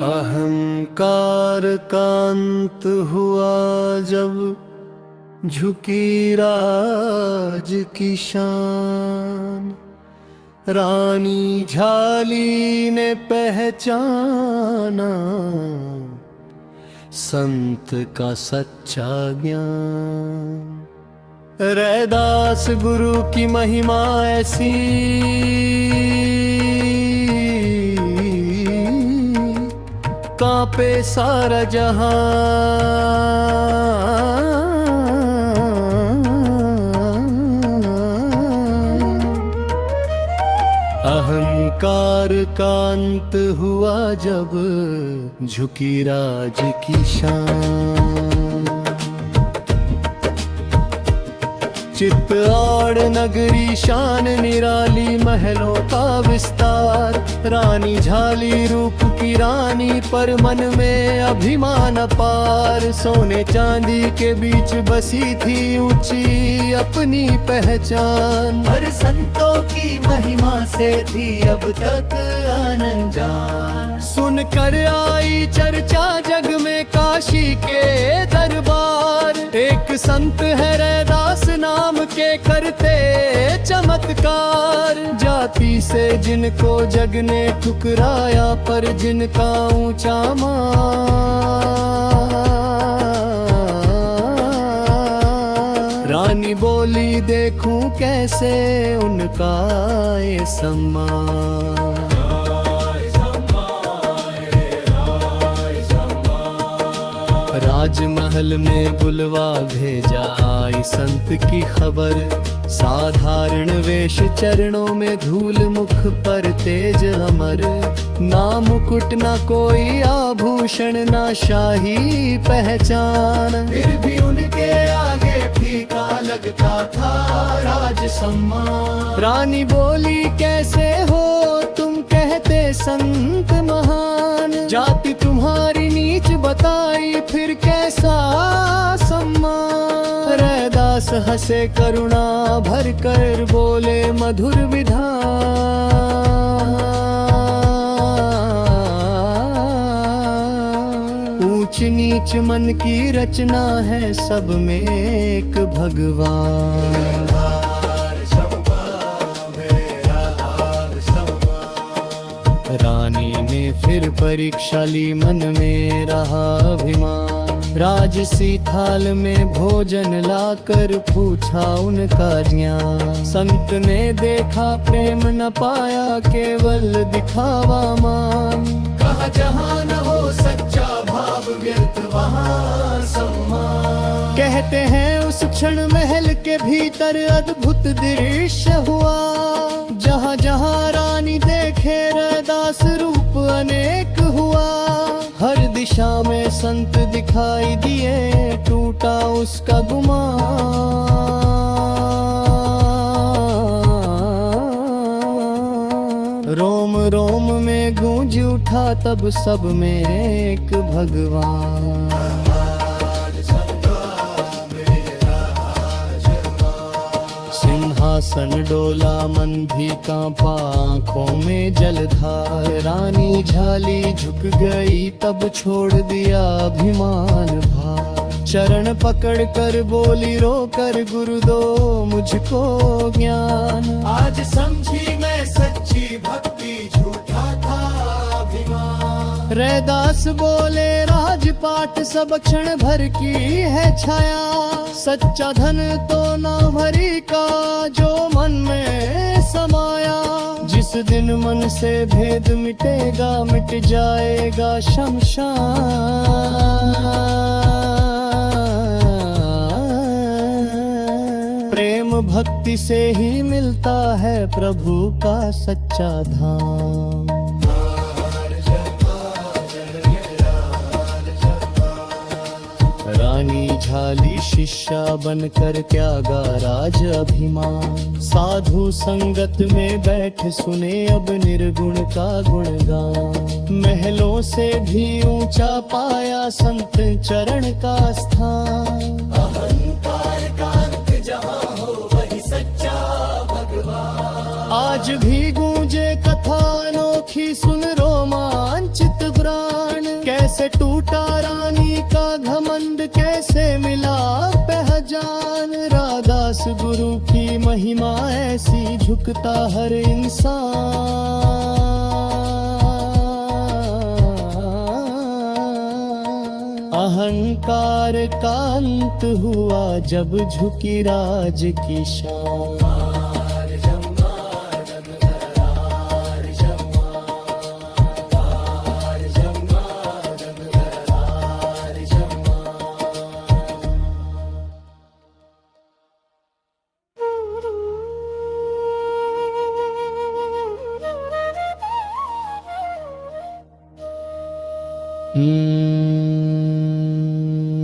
अहंकार का अंत हुआ जब झुकी राज की शान, रानी झाली ने पहचाना संत का सच्चा ज्ञान। रैदास गुरु की महिमा ऐसी, कांपे सारा जहां। अहंकार का अंत हुआ जब झुकी राज की शान। चित्तौड़ नगरी शान निराली, महलों का विस्तार। रानी झाली रूप की रानी, पर मन में अभिमान अपार। सोने चांदी के बीच बसी थी ऊंची अपनी पहचान। हर संतों की महिमा से थी अब तक आनंद जान। सुन कर आई चर्चा जग में काशी के दरबार। एक संत है रैदास नाम के, करते चमत्कार। जाति से जिनको जग ने ठुकराया, पर जिनका ऊंचा मान। रानी बोली देखूं कैसे उनका ये सम्मान। राजमहल में बुलवा भेजा आई संत की खबर। साधारण वेश चरणों में धूल, मुख पर तेज अमर। ना मुकुट ना कोई आभूषण, ना शाही पहचान। फिर भी उनके आगे फीका लगता था राज सम्मान। रानी बोली कैसे हो तुम कहते संत महान। जाति तुम्हारी नीच बताई, फिर कैसा सम्मान। रैदास हंसे करुणा भर कर, बोले मधुर विधान। ऊंच नीच मन की रचना है, सब में एक भगवान। रानी ने फिर परीक्षा ली, मन में रहा अभिमान। राजसी थाल में भोजन लाकर पूछा उनका ज्ञान। संत ने देखा प्रेम न पाया, केवल दिखावा मान। कहा जहाँ न हो सच्चा भाव, व्यर्थ वहाँ सम्मान। कहते हैं उस क्षण महल के भीतर अद्भुत दृश्य हुआ। जहाँ जहाँ रानी देखे रैदास रूप अनेक हुआ। हर दिशा में संत दिखाई दिए, टूटा उसका गुमान। रोम रोम में गूंज उठा तब सब में एक भगवान। सिंहासन डोला मन भी कांपा, आँखों में जलधार। रानी झाली झुक गई तब छोड़ दिया अभिमान भार। चरण पकड़ कर बोली रो कर, गुरु दो मुझको ज्ञान। आज समझी मैं सच्ची भक्ति, झूठा था अभिमान। रैदास बोले राजपाट सब क्षण भर की है छाया। सच्चा धन तो ना भरी का, जो मन में समाया। जिस दिन मन से भेद मिटेगा, मिट जाएगा शमशान। प्रेम भक्ति से ही मिलता है प्रभु का सच्चा धाम। रानी झाली शिष्या बनकर त्यागा राज अभिमान। साधु संगत में बैठ सुने अब निर्गुण का गुणगान। महलों से भी ऊंचा पाया संत चरण का स्थान। अहंकार का अंत जहाँ हो वही सच्चा भगवान। आज भी गूंजे कथा अनोखी, सुन रोमांचित प्राण। रैदास गुरु की महिमा ऐसी झुकता हर इंसान। अहंकार का अंत हुआ जब झुकी राज की शान।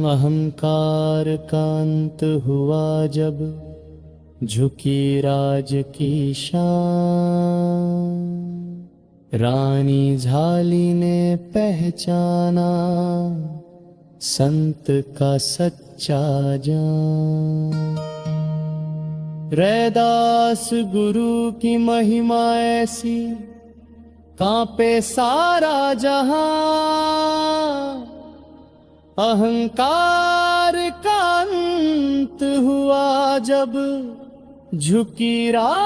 अहंकार का अंत हुआ जब झुकी राज की शान। रानी झाली ने पहचाना संत का सच्चा जान। रैदास गुरु की महिमा ऐसी कांपे सारा जहां। अहंकार का अंत हुआ जब झुकी राज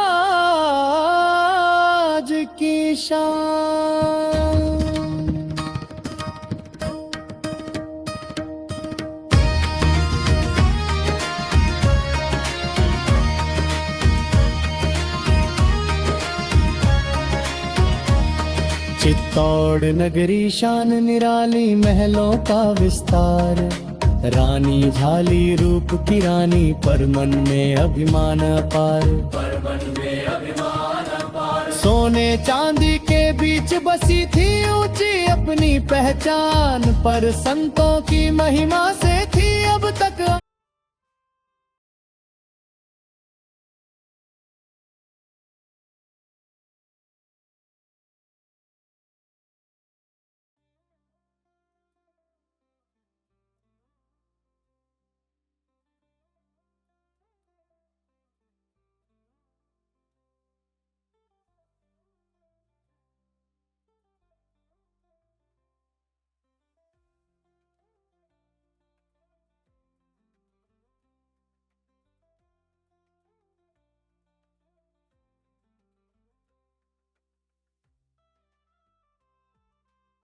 की शान। चित्तौड़ नगरी शान निराली महलों का विस्तार। रानी झाली रूप की रानी पर मन में अभिमान अपार। सोने चांदी के बीच बसी थी ऊंची अपनी पहचान। पर संतों की महिमा से थी अब तक